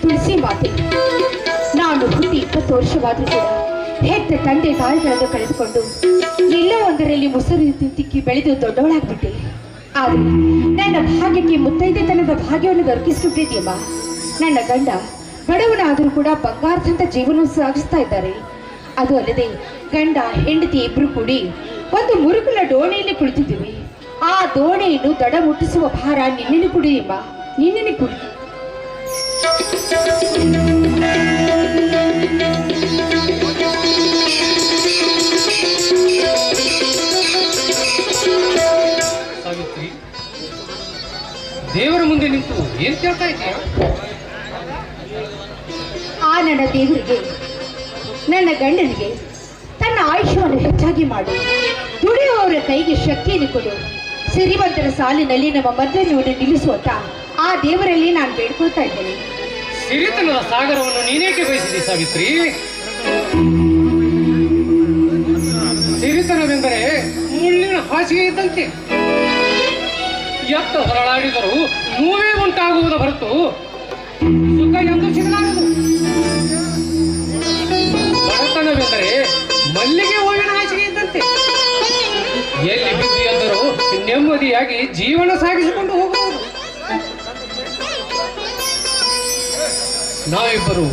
ತುಳಸಿ ಮಾತೆ, ನಾನು ಹುಟ್ಟಿ 20 ವರ್ಷವಾದರೂ ಕೂಡ ಹೆತ್ತ ತಂದೆ ತಾಯಿಗಳನ್ನು ಕಳೆದುಕೊಂಡು ಎಲ್ಲೋ ಒಂದರಲ್ಲಿ ಮೊಸರು ತಿಕ್ಕಿ ಬೆಳೆದು ದೊಡ್ಡವಳಾಗ್ಬಿಟ್ಟೆ. ಆದರೆ ನನ್ನ ಭಾಗ್ಯಕ್ಕೆ ಮುತ್ತೈದೆತನದ ಭಾಗ್ಯವನ್ನು ದೊರಕಿಸಿಬಿಟ್ಟಿದೆಯಮ್ಮ. ನನ್ನ ಗಂಡ ಬಡವನಾದರೂ ಕೂಡ ಬಂಗಾರದಂತ ಜೀವನ ಸಾಗಿಸ್ತಾ ಇದ್ದಾರೆ. ಅದು ಅಲ್ಲದೆ ಗಂಡ ಹೆಂಡತಿ ಇಬ್ರು ಕೂಡಿ ಒಂದು ಮುರುಕಲ ದೋಣಿಯಲ್ಲಿ ಕುಳಿತಿದ್ದೀವಿ. ಆ ದೋಣಿಯನ್ನು ದಡ ಮುಟ್ಟಿಸುವ ಭಾರ ನಿನ್ನೆನೆ ಕುಡಿಯಮ್ಮ, ನಿನ್ನೆನೆ ಕುಡಿ. ಸಾವಿತ್ರಿ, ದೇವರ ಮುಂದೆ ನಿಂತು ಏನ್ ಕೇಳ್ತಾ ಇದೆಯಾ? ಆ ನನ್ನ ದೇವರಿಗೆ, ನನ್ನ ಗಂಡನಿಗೆ ತನ್ನ ಆಯುಷ್ಯವನ್ನು ಹೆಚ್ಚಾಗಿ ಮಾಡು, ದುಡಿಯುವವರ ಕೈಗೆ ಶಕ್ತಿಯನ್ನು ಕೊಡು, ಸಿರಿವಂತರ ಸಾಲಿನಲ್ಲಿ ನಮ್ಮ ಮದುವೆಯನ್ನು ನಿಲ್ಲಿಸುವಂತ ಆ ದೇವರಲ್ಲಿ ನಾನು ಬೇಡ್ಕೊಳ್ತಾ ಇದ್ದೇನೆ. ಸಿರಿತನದ ಸಾಗರವನ್ನು ನೀನೇಕೆ ಬಯಸಿದಿ ಸಾವಿತ್ರಿ? ಸಿರಿತನವೆಂದರೆ ಮುಳ್ಳಿನ ಹಾಸಿಗೆ ಇದ್ದಂತೆ. ಎತ್ತ ಹೊರಳಾಡಿದರೂ ನೋವೇ ಉಂಟಾಗುವುದು ಹೊರತು ಸುಖ ಎಂದು ಸಿಗಲಾರದು. ಬಡತನವೆಂದರೆ ಮಲ್ಲಿಗೆ ಹೂವಿನ ಹಾಸಿಗೆ ಇದ್ದಂತೆ. ಎಲ್ಲಿ ಬಿದ್ದು ಎಂದರೂ ನೆಮ್ಮದಿಯಾಗಿ ಜೀವನ ಸಾಗಿಸಿಕೊಂಡು ಹೋಗುವುದು. ನಾವಿಬ್ಬರು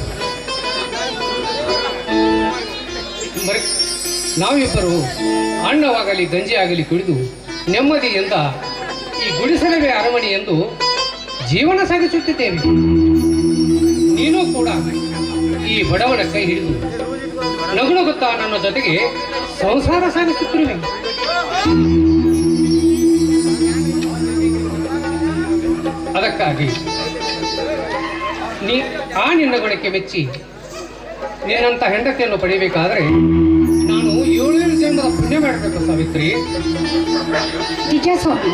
ಅನ್ನವಾಗಲಿ ಗಂಜಿ ಆಗಲಿ ಕುಡಿದು ನೆಮ್ಮದಿಯಿಂದ ಈ ಗುಡಿಸಲವೇ ಅರಮನೆ ಎಂದು ಜೀವನ ಸಾಗಿಸುತ್ತಿದ್ದೇವೆ. ನೀನು ಕೂಡ ಈ ಬಡವನ ಕೈ ಹಿಡಿದು ನಗುನಗುತ್ತಾ ನನ್ನ ಜೊತೆಗೆ ಸಂಸಾರ ಸಾಗಿಸುತ್ತಿರುವೆ. ಅದಕ್ಕಾಗಿ ನಿನ್ನ ಗುಣಕ್ಕೆ ಮೆಚ್ಚಿ ನಿನ್ನಂತ ಹೆಂಡತಿಯನ್ನು ಪಡೆಯಬೇಕಾದ್ರೆ ನಾನು 7 ಜನ್ಮದ ಪುಣ್ಯ ಮಾಡಬೇಕು ಸಾವಿತ್ರಿ. ನಿಜ ಸ್ವಾಮಿ,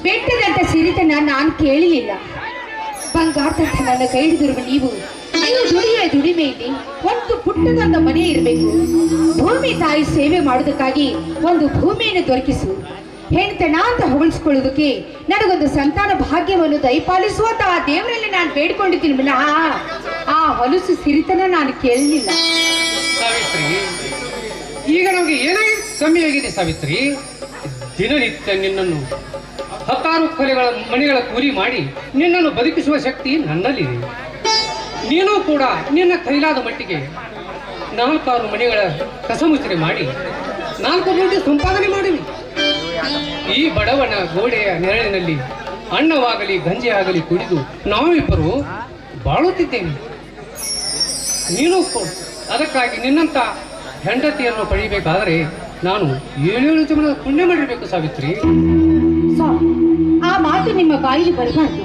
ಬೆಟ್ಟದಂತ ಸಿರಿತನ ನಾನು ಕೇಳಲಿಲ್ಲ. ಬಂಗಾರದಂತ ನನ್ನ ಕೈ ಹಿಡಿದಿರುವ ನೀವು ದುಡಿಮೆಯಲ್ಲಿ ಒಂದು ಪುಟ್ಟದೊಂದು ಮನೆ ಇರಬೇಕು. ಭೂಮಿ ತಾಯಿ ಸೇವೆ ಮಾಡುವುದಕ್ಕಾಗಿ ಒಂದು ಭೂಮಿಯನ್ನು ದೊರಕಿಸು. ಹೆಣ್ತನ ಅಂತ ಹೊಗಳಿಸ್ಕೊಳ್ಳೋದಕ್ಕೆ ನನಗೊಂದು ಸಂತಾನ ಭಾಗ್ಯವನ್ನು ದಯಪಾಲಿಸುವಂತ ಆ ದೇವರಲ್ಲಿ ನಾನು ಬೇಡ್ಕೊಂಡಿದ್ದೀನಿ ವಿನಃ ಆ ಹೊಲಸು ಸಿರಿತನ ನಾನು ಕೇಳಲಿಲ್ಲ. ಸಾವಿತ್ರಿ, ಈಗ ನಮಗೆ ಏನಾಗಿ ಕಮ್ಮಿಯಾಗಿದೆ ಸಾವಿತ್ರಿ? ದಿನನಿತ್ಯ ನಿನ್ನನ್ನು 10 ಮನೆಗಳ ಕೂಲಿ ಮಾಡಿ ನಿನ್ನನ್ನು ಬದುಕಿಸುವ ಶಕ್ತಿ ನನ್ನಲ್ಲಿದೆ. ನೀನು ಕೂಡ ನಿನ್ನ ಕೈಲಾದ ಮಟ್ಟಿಗೆ 4 ಮನೆಗಳ ಕಸಮುಚ್ಚರೆ ಮಾಡಿ 4 ದುಡ್ಡು ಸಂಪಾದನೆ ಮಾಡಿವಿ. ಈ ಬಡವನ ಗೋಡೆಯ ನೆರಳಿನಲ್ಲಿ ಅನ್ನವಾಗಲಿ ಗಂಜಿ ಆಗಲಿ ಕುಡಿದು ನಾವಿಬ್ಬರು ಬಾಳುತ್ತಿದ್ದೇವೆ. ನೀನು ಅದಕ್ಕಾಗಿ ನಿನ್ನಂತ ಹೆಂಡತಿಯನ್ನು ಪಡೆಯಬೇಕಾದರೆ ನಾನು 7 ಜನ್ಮದ ಪುಣ್ಯ ಮಾಡಿರಬೇಕು ಸಾವಿತ್ರಿ. ಆ ಮಾತು ನಿಮ್ಮ ಬಾಯಿಗೆ ಬರಬಾರ್ದು.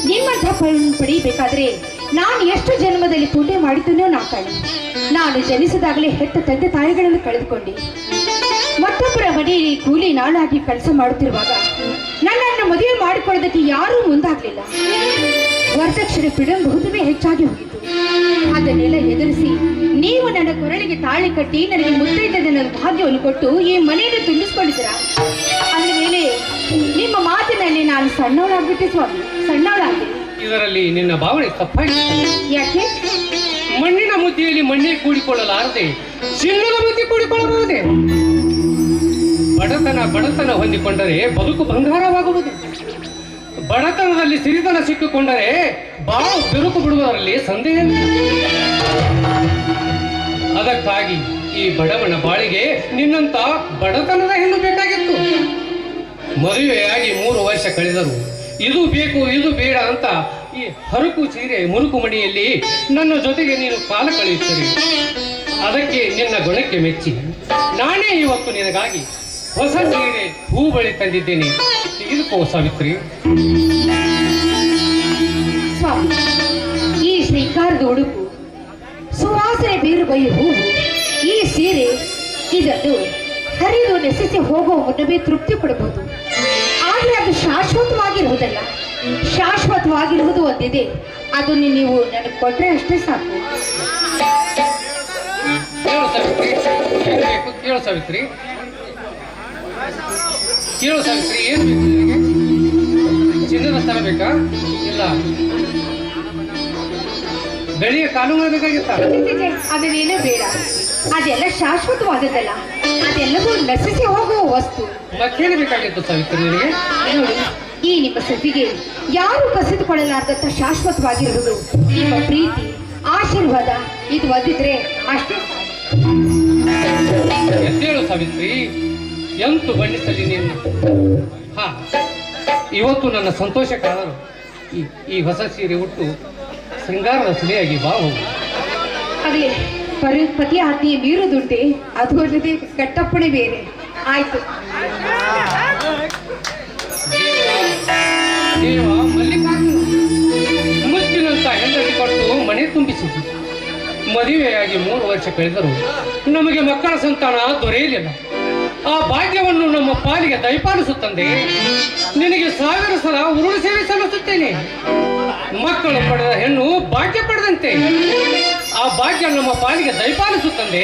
ನಿಮ್ಮಂಥ ಪಡೆಯಬೇಕಾದ್ರೆ ನಾನು ಎಷ್ಟು ಜನ್ಮದಲ್ಲಿ ಪುಣ್ಯ ಮಾಡಿದ್ದನೋ ನಾ ಕಾಣಿ. ನಾನು ಜನಿಸಿದಾಗಲೇ ಹೆತ್ತ ತಂದೆ ತಾಯಿಗಳನ್ನು ಕಳೆದುಕೊಂಡೆ. ಮತ್ತೊಬ್ಬರ ಮನೆಯಲ್ಲಿ ಕೂಲಿ ನಾಳಾಗಿ ಕೆಲಸ ಮಾಡುತ್ತಿರುವಾಗ ನನ್ನನ್ನು ಮದುವೆ ಮಾಡಿಕೊಳ್ಳೋದಕ್ಕೆ ಯಾರೂ ಮುಂದಾಗಲಿಲ್ಲ. ವರದಕ್ಷಿಣೆ ಬಹುತವೇ ಹೆಚ್ಚಾಗಿ ಹೋಗಿತ್ತು. ಅದನ್ನೆಲ್ಲ ಎದುರಿಸಿ ನೀವು ನನ್ನ ಕೊರಳಿಗೆ ತಾಳಿ ಕಟ್ಟಿ ನನಗೆ ಮುತ್ತೈದ ನನ್ನ ಭಾಗ್ಯವನ್ನು ಕೊಟ್ಟು ಈ ಮನೆಯನ್ನು ತುಂಬಿಸಿಕೊಂಡಿದ್ದೀರ. ಅಂದ ಮೇಲೆ ನಿಮ್ಮ ಮಾತಿನಲ್ಲಿ ನಾನು ಸಣ್ಣವಳಾಗ್ಬಿಟ್ಟೆ ಸ್ವಾಮಿ, ಸಣ್ಣವಳಾಗಿ. ಇದರಲ್ಲಿ ನಿನ್ನ ಭಾವನೆ ತಪ್ಪಾಗಿದೆ. ಯಾಕೆ? ಮಣ್ಣಿನ ಮುದ್ದೆಯಲ್ಲಿ ಮಣ್ಣೆ ಕೂಡಿಕೊಳ್ಳಲಾರದೆ ಚಿನ್ನದ ಮುದ್ದೆ ಕೂಡಿಕೊಳ್ಳಬಹುದೇ? ಬಡತನ ಹೊಂದಿಕೊಂಡರೆ ಬದುಕು ಬಂಗಾರವಾಗುವುದು. ಬಡತನದಲ್ಲಿ ಸಿರಿತನ ಸಿಕ್ಕಿಕೊಂಡರೆ ಬಾಳು ಬಿರುಕು ಬಿಡುವುದರಲ್ಲಿ ಸಂದೇಹ. ಅದಕ್ಕಾಗಿ ಈ ಬಡವನ ಬಾಳಿಗೆ ನಿನ್ನಂತ ಬಡತನದ ಹೆಣ್ಣು ಬೇಕಾಗಿತ್ತು. ಮದುವೆಯಾಗಿ 3 ವರ್ಷ ಕಳೆದರು ಇದು ಬೇಕು ಇದು ಬೇಡ ಅಂತ ಈ ಹರಕು ಚೀರೆ ಮುರುಕು ಮಣಿಯಲ್ಲಿ ನನ್ನ ಜೊತೆಗೆ ನೀನು ಕಾಲ ಕಳೆಯುತ್ತೀರಿ. ಅದಕ್ಕೆ ನಿನ್ನ ಗುಣಕ್ಕೆ ಮೆಚ್ಚಿ ನಾನೇ ಇವತ್ತು ನಿನಗಾಗಿ ಹೊಸ ಸೀರೆ ಹೂ ಬಳಿ ತಂದಿದ್ದೇನೆ, ತೆಗೆದುಕೋ ಸಾವಿತ್ರಿ. ಸ್ವಾಮಿ, ಈ ಶ್ರೀಕಾರದ ಉಡುಪು, ಸುವಾಸನೆ ಬೀರು ಬೈ ಹೂವು, ಈ ಸೀರೆ, ಇದನ್ನು ಹರಿದು ನೆಸೆಸಿ ಹೋಗುವ ಮುನ್ನವೇ ತೃಪ್ತಿ ಪಡಬಹುದು. ಆದರೆ ಅದು ಶಾಶ್ವತವಾಗಿರುವುದಲ್ಲ. ಶಾಶ್ವತವಾಗಿರುವುದು ಒಂದಿದೆ, ಅದನ್ನು ನೀವು ನನಗೆ ಕೊಟ್ಟರೆ ಅಷ್ಟೇ ಸಾಕು. ಕೇಳು ಸಾವಿತ್ರಿ, ಕೇಳು ಸಾವಿತ್ರಿ, ಏನು ಬೇಕು ನಿನಗೆ? ಚಿನ್ನದ ಸ್ಥಳ ಬೇಕಾ? ಇಲ್ಲ, ಬೆಳೆಯ ಕಾನೂನು ಬೇಕಾಗಿತ್ತ? ಅದನ್ನೇನೋ ಬೇಡ, ಅದೆಲ್ಲ ಶಾಶ್ವತವಾದದ್ದಲ್ಲ, ಅದೆಲ್ಲವೂ ನಶಿಸಿ ಹೋಗುವ ವಸ್ತು. ಮತ್ತೇನು ಬೇಕಾಗಿತ್ತು ಸಾವಿತ್ರಿ ನಿನಗೆ? ನೋಡಿ, ಈ ನಿಮ್ಮ ಸತಿಗೆ ಯಾರು ಕಸಿದುಕೊಳ್ಳಲಾರ್ದಂತ ಶಾಶ್ವತವಾಗಿರುವುದು ನಿಮ್ಮ ಪ್ರೀತಿ, ಆಶೀರ್ವಾದ. ಇದು ಒದ್ದಿದ್ರೆ ಅಷ್ಟೇ. ಎದ್ದೇಳು ಸಾವಿತ್ರಿ, ಎಂತು ಬಣ್ಣಿಸಲಿ ನೀನು. ಹಾ, ಇವತ್ತು ನನ್ನ ಸಂತೋಷ ಕಾಣಲು ಈ ಹೊಸ ಸೀರೆ ಉಟ್ಟು ಶೃಂಗಾರದ ಸುಳಿಯಾಗಿ ಬಾ ಹೋಗು. ಅದೇ ಪತಿ ಆಜ್ಞೆಯ ಮೀರುದುಂಟೆ, ಅದು ಅಲ್ಲದೆ ಕಟ್ಟಪ್ಪಣೆ ಬೇರೆ. ಆಯ್ತು. ದೇವ ಮಲ್ಲಿಕಾರ್ಜುನ ಮುಚ್ಚಿನಂತ ಹೆಂಡತಿ ಕೊಟ್ಟು ಮನೆ ತುಂಬಿಸಿತು. ಮದುವೆಯಾಗಿ 3 ವರ್ಷ ಕಳೆದರೂ ನಮಗೆ ಮಕ್ಕಳ ಸಂತಾನ ದೊರೆಯಲಿಲ್ಲ. ಆ ಭಾಗ್ಯವನ್ನು ನಮ್ಮ ಪಾಲಿಗೆ ದಯಪಾಲಿಸುತ್ತಂದೆ. ನಿನಗೆ 1000 ಸಲ ಉರುಳು ಸೇವೆ ಸಲ್ಲಿಸುತ್ತೇನೆ. ಮಕ್ಕಳು ಪಡೆದ ಹೆಣ್ಣು ಭಾಗ್ಯ ಪಡೆದಂತೆ. ಆ ಭಾಗ್ಯ ನಮ್ಮ ಪಾಲಿಗೆ ದಯಪಾಲಿಸುತ್ತಂದೆ.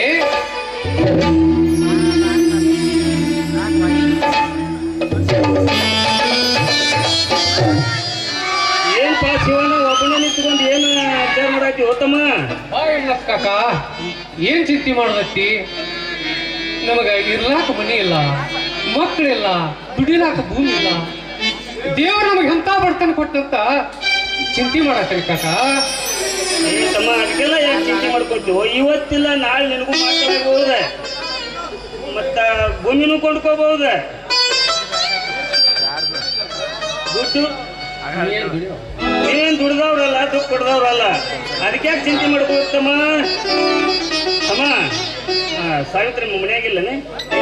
ಏನ್ಪಾ ಶಿವನ ಒಬ್ಬನೇ ನಿಂತ್ಕೊಂಡು ಏನು ವಿಚಾರ ಮಾಡಾಕಿ ಹೋತಮ್ಮ? ಕಾಕ, ಏನ್ ಚಿಂತೆ ಮಾಡೋದತ್ತಿ? ನಮಗ ಇರ್ಲಾಕ ಮನೆ ಇಲ್ಲ, ಮಕ್ಕಳಿಲ್ಲ, ದುಡಿಲಾಕ ಭೂಮಿ ಇಲ್ಲ. ದೇವರು ನಮಗೆ ಎಂತ ಬರ್ತನೆ ಕೊಟ್ಟಂತ ಚಿಂತೆ ಮಾಡತ್ತೀರಿ ಕಾಕ. ಏ ತಮ್ಮ, ಅದಕ್ಕೆಲ್ಲ ಯಾಕೆ ಚಿಂತೆ ಮಾಡ್ಕೊತೀವೋ? ಇವತ್ತಿಲ್ಲ ನಾಳೆ ನಿನಗೂ ಮಾಡ್ಕೋಬಹುದು, ಮತ್ತ ಭೂಮಿನೂ ಕೊಂಡ್ಕೋಬಹುದು. ದುಡ್ಡು ಏನ್ ದುಡ್ದವ್ರಲ್ಲ, ದುಡ್ಡು ಕೊಡ್ದವ್ರಲ್ಲ, ಅದಕ್ಕೆ ಯಾಕೆ ಚಿಂತೆ ಮಾಡ್ಕೋತಮ್ಮ? ತಮ್ಮ, ಸಾವಿತ್ರಿ ಮನೆಯಾಗಿಲ್ಲನೆ?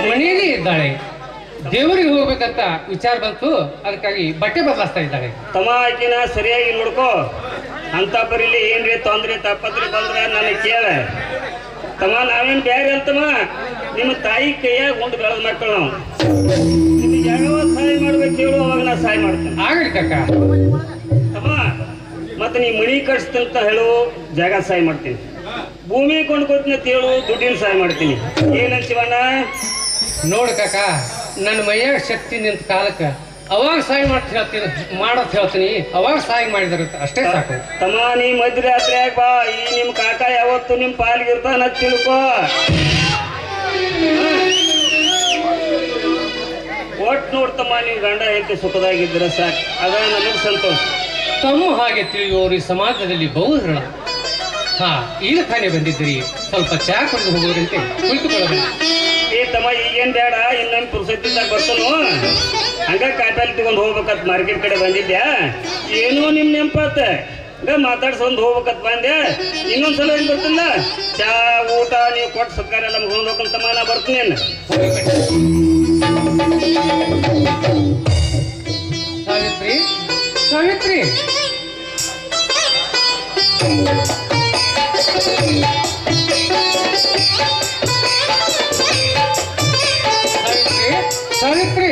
ಮನೆಯಲ್ಲಿ ಇದ್ದಾಳೆ. ದೇವರಿಗೆ ಹೋಗ್ಬೇಕಂತ ವಿಚಾರ ಬಂತು, ಅದಕ್ಕಾಗಿ ಬಟ್ಟೆ ಬದಲಾಯಿಸ್ತಾ ಇದ್ದಾಳೆ. ತಮ್ಮ, ಆಕಿನ ಸರಿಯಾಗಿ ನೋಡ್ಕೋ. ಅಂತ ಬರೀಲಿ ಏನ್ರಿ ತೊಂದ್ರೆ ತಪ್ಪತ್ರಿ ಬಂದ್ರೆ ನನಗೆ ಕೇಳ. ತಮ್ಮ, ನಾವೇನು ಬೇರೆ ಅಂತಮ್ಮ, ನಿಮ್ಮ ತಾಯಿ ಕೈಯಾಗ ಉಂಡು ಬೆಳೆದ ಮಕ್ಕಳು ನಾವು. ನಿಮಗೆ ಯಾವಾಗ ಸಹಾಯ ಮಾಡ್ಬೇಕು ಹೇಳು, ಅವಾಗ ನಾ ಸಹಾಯ ಮಾಡ್ತೇನೆ. ಆಗಲಿ ಕಾಕ. ತಮ್ಮ, ಮತ್ತೆ ನೀ ಮಣಿ ಕಟ್ಸ್ತಂತ ಹೇಳು, ಜಾಗ ಸಹಾಯ ಮಾಡ್ತೀನಿ. ಭೂಮಿ ಕೊಂಡ್ಕೊತೀನಿ ಅಂತ ಹೇಳು, ದುಡ್ಡಿನ ಸಹಾಯ ಮಾಡ್ತೀನಿ. ಏನಂತ ಶಿವಣ್ಣ? ನೋಡು ಕಾಕ, ನನ್ನ ಮೈಯಾಗ ಶಕ್ತಿ ನಿಂತ ಕಾಲಕ್ಕೆ ಅವಾಗ ಸಹಾಯ ಮಾಡತ್ ಹೇಳ್ತೀನಿ. ಅವಾಗ ಸಹಾಯ ಮಾಡಿದಾರೆ ಅಷ್ಟೇ ಸಾಕು. ತಮ್ಮ, ನೀ ಮಧ್ಯರಾತ್ರಿ ಬಾ. ಈ ನಿಮ್ಮ ಕಾಕ ಯಾವತ್ತು ನಿಮ್ಮ ಪಾಲಿಗೆ ಇರ್ತಾನ ತಿಳ್ಕೋ. ಒಟ್ಟು ನೋಡ್ತಮ್ಮ, ನೀವು ಗಂಡ ಹೆಂಡತಿ ಸುಖದಾಗಿದ್ರೆ ಸಾಕು, ಅದ ನಮಗೆ ಸಂತೋಷ. ತಮ್ಮ ಹಾಗೆ ತಿಳಿಯುವವರು ಈ ಸಮಾಜದಲ್ಲಿ ಬಹುದೃಢ. ಹಾ, ಈಗ ತಾನೇ ಬಂದಿದ್ದೀರಿ, ಸ್ವಲ್ಪ ಚಾ ಕುಡಿದು ಹೋಗೋದಂತೆ ಕುಳಿತುಕೊಳ್ಳಬೇಕು. ಏ ತಮ್ಮ, ಈಗೇನ್ ಬೇಡ, ಇನ್ನೊಂದು ಪುರುಸತ್ತಿದ್ದಾಗ ಬರ್ತನು. ಹಂಗ ಕಾಯಿಪಲ್ಲೆ ತಗೊಂಡು ಹೋಗ್ಬೇಕತ್ ಮಾರ್ಕೆಟ್ ಕಡೆ ಬಂದಿದ್ಯಾ? ಏನೋ ನಿಮ್ ನೆಂಪಾತ, ಹಂಗ ಮಾತಾಡ್ಸ್ಕೊಂಡು ಹೋಗ್ಬೇಕತ್ ಬಂದೆ. ಇನ್ನೊಂದ್ಸಲ ಏನ್ ಬರ್ತಿಲ್ಲ, ಚಾ ಊಟ ನೀವು ಕೊಟ್ಟು ಸತ್ಕಾರ ಎಲ್ಲ ಮುಗಿಸ್ಬೇಕಂತಮ್ಮ, ನಾ ಬರ್ತೀನಿ. ಸಾವಿತ್ರಿ, ಸಾವಿತ್ರಿ, ಸಾವಿತ್ರಿ, ಸಾವಿತ್ರಿ.